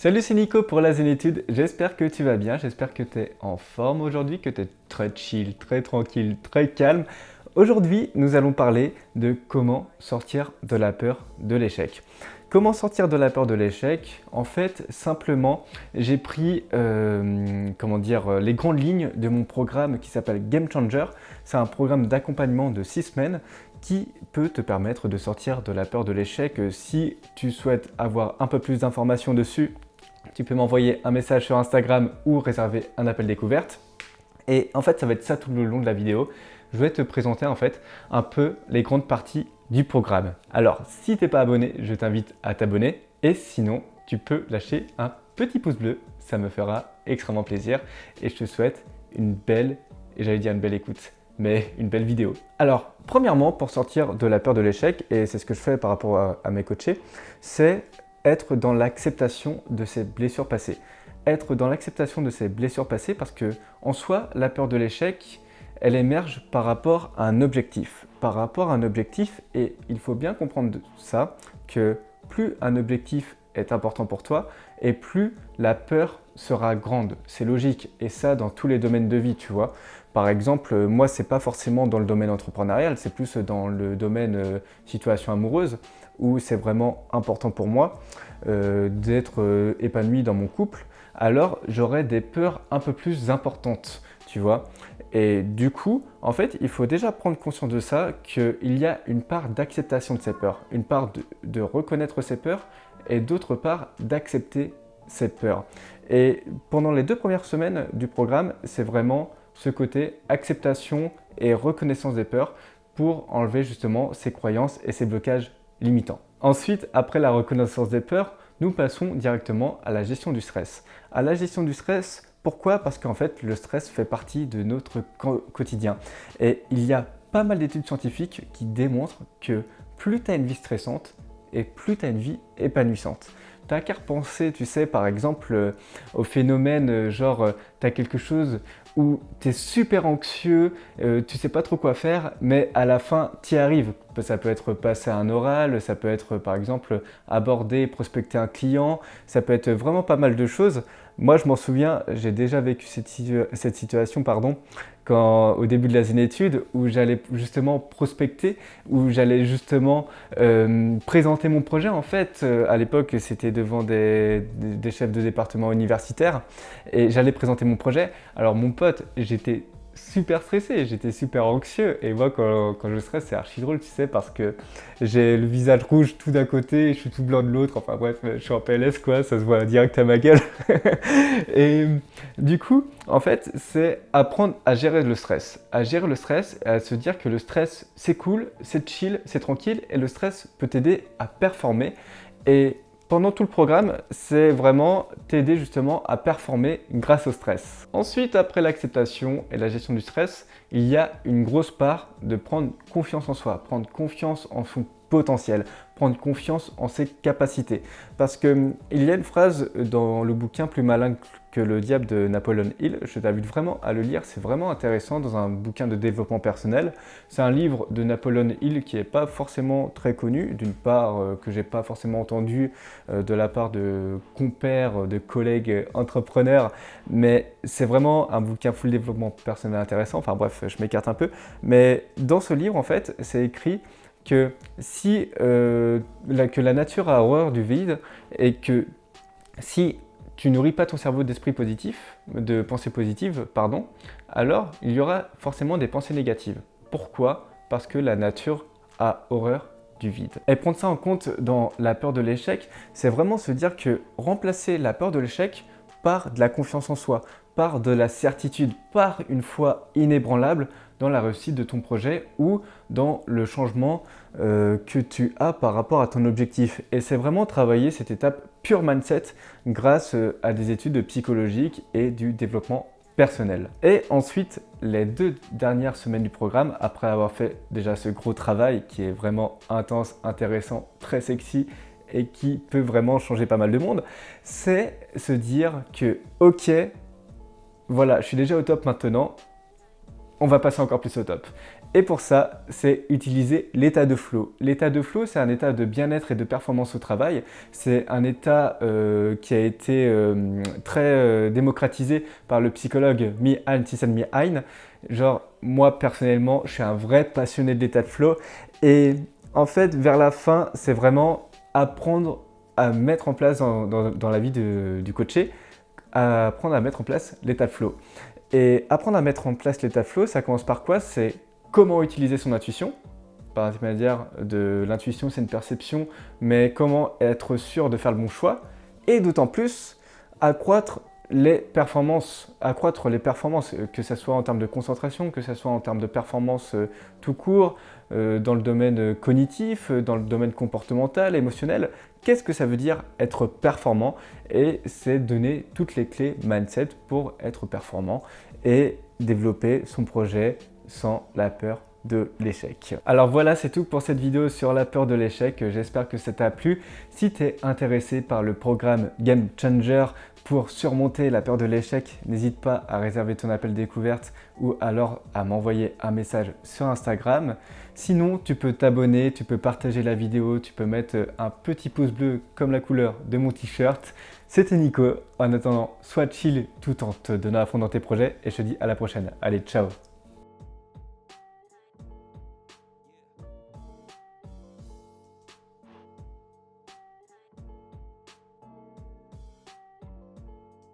Salut, c'est Nico pour la Zénitude. J'espère que tu vas bien, j'espère que tu es en forme aujourd'hui, que tu es très chill, très tranquille, très calme. Aujourd'hui, nous allons parler de comment sortir de la peur de l'échec. Comment sortir de la peur de l'échec? En fait, simplement, j'ai pris les grandes lignes de mon programme qui s'appelle Game Changer. C'est un programme d'accompagnement de 6 semaines qui peut te permettre de sortir de la peur de l'échec. Si tu souhaites avoir un peu plus d'informations dessus, tu peux m'envoyer un message sur Instagram ou réserver un appel découverte. Et en fait, ça va être ça tout le long de la vidéo. Je vais te présenter en fait un peu les grandes parties du programme. Alors, si tu n'es pas abonné, je t'invite à t'abonner. Et sinon, tu peux lâcher un petit pouce bleu. Ça me fera extrêmement plaisir. Et je te souhaite une belle, et j'allais dire une belle écoute, mais une belle vidéo. Alors, premièrement, pour sortir de la peur de l'échec, et c'est ce que je fais par rapport à mes coachés, c'est être dans l'acceptation de ses blessures passées. Être dans l'acceptation de ses blessures passées parce que, en soi, la peur de l'échec, elle émerge par rapport à un objectif. Par rapport à un objectif, et il faut bien comprendre ça, que plus un objectif est important pour toi, et plus la peur sera grande. C'est logique, et ça dans tous les domaines de vie, tu vois. Par exemple, moi, c'est pas forcément dans le domaine entrepreneurial, c'est plus dans le domaine situation amoureuse, où c'est vraiment important pour moi d'être épanoui dans mon couple, alors j'aurai des peurs un peu plus importantes, tu vois. Et du coup, en fait, il faut déjà prendre conscience de ça, qu'il y a une part d'acceptation de ces peurs, une part de reconnaître ces peurs, et d'autre part d'accepter ces peurs. Et pendant les 2 premières semaines du programme, c'est vraiment ce côté acceptation et reconnaissance des peurs pour enlever justement ces croyances et ces blocages limitants. Ensuite, après la reconnaissance des peurs, nous passons directement à la gestion du stress. À la gestion du stress, pourquoi? Parce qu'en fait, le stress fait partie de notre quotidien. Et il y a pas mal d'études scientifiques qui démontrent que plus tu as une vie stressante et plus tu as une vie épanouissante. Tu n'as qu'à repenser, tu sais, par exemple, au phénomène tu as quelque chose où tu es super anxieux, tu sais pas trop quoi faire, mais à la fin, tu y arrives. Ça peut être passer un oral, ça peut être par exemple aborder, prospecter un client, ça peut être vraiment pas mal de choses. Moi, je m'en souviens, j'ai déjà vécu cette situation, au début de la zénitude, où j'allais justement prospecter, où j'allais justement présenter mon projet. En fait, à l'époque, c'était devant des chefs de département universitaires, et j'allais présenter mon projet. Alors mon pote, j'étais super stressé, j'étais super anxieux, et moi quand je stresse c'est archi drôle, tu sais, parce que j'ai le visage rouge tout d'un côté et je suis tout blanc de l'autre, enfin bref, je suis en PLS quoi, ça se voit direct à ma gueule. Et du coup, en fait, c'est apprendre à gérer le stress, et à se dire que le stress c'est cool, c'est chill, c'est tranquille, et le stress peut t'aider à performer. Et pendant tout le programme, c'est vraiment t'aider justement à performer grâce au stress. Ensuite, après l'acceptation et la gestion du stress, il y a une grosse part de prendre confiance en soi, prendre confiance en son potentiel, prendre confiance en ses capacités. Parce qu'il y a une phrase dans le bouquin Plus malin que le diable de Napoleon Hill, je t'invite vraiment à le lire, c'est vraiment intéressant, dans un bouquin de développement personnel. C'est un livre de Napoleon Hill qui n'est pas forcément très connu, d'une part que j'ai pas forcément entendu de la part de compères, de collègues entrepreneurs, mais c'est vraiment un bouquin full développement personnel intéressant, enfin bref, je m'écarte un peu. Mais dans ce livre, en fait, c'est écrit que que la nature a horreur du vide, et que si tu nourris pas ton cerveau d'esprit positif, de pensées positives, alors il y aura forcément des pensées négatives. Pourquoi? Parce que la nature a horreur du vide. Et prendre ça en compte dans la peur de l'échec, c'est vraiment se dire que remplacer la peur de l'échec par de la confiance en soi, par de la certitude, par une foi inébranlable dans la réussite de ton projet ou dans le changement que tu as par rapport à ton objectif. Et c'est vraiment travailler cette étape pure mindset grâce à des études psychologiques et du développement personnel. Et ensuite, les 2 dernières semaines du programme, après avoir fait déjà ce gros travail qui est vraiment intense, intéressant, très sexy et qui peut vraiment changer pas mal de monde, c'est se dire que ok, voilà, je suis déjà au top maintenant, on va passer encore plus au top. Et pour ça, c'est utiliser l'état de flow. L'état de flow, c'est un état de bien-être et de performance au travail. C'est un état qui a été très démocratisé par le psychologue Mi-Han Csikszentmihalyi. Genre, moi personnellement, je suis un vrai passionné de l'état de flow. Et en fait, vers la fin, c'est vraiment apprendre à mettre en place dans la vie du coaché, à apprendre à mettre en place l'état de flow. Et apprendre à mettre en place l'état de flow, ça commence par quoi? C'est comment utiliser son intuition. Par intermédiaire de l'intuition, c'est une perception, mais comment être sûr de faire le bon choix. Et d'autant plus, accroître les performances, que ce soit en termes de concentration, que ce soit en termes de performance tout court, dans le domaine cognitif, dans le domaine comportemental, émotionnel. Qu'est-ce que ça veut dire être performant? Et c'est donner toutes les clés mindset pour être performant et développer son projet sans la peur de l'échec. Alors voilà, c'est tout pour cette vidéo sur la peur de l'échec. J'espère que ça t'a plu. Si tu es intéressé par le programme Game Changer pour surmonter la peur de l'échec, n'hésite pas à réserver ton appel découverte ou alors à m'envoyer un message sur Instagram. Sinon, tu peux t'abonner, tu peux partager la vidéo, tu peux mettre un petit pouce bleu comme la couleur de mon t-shirt. C'était Nico. En attendant, sois chill tout en te donnant à fond dans tes projets et je te dis à la prochaine. Allez, ciao!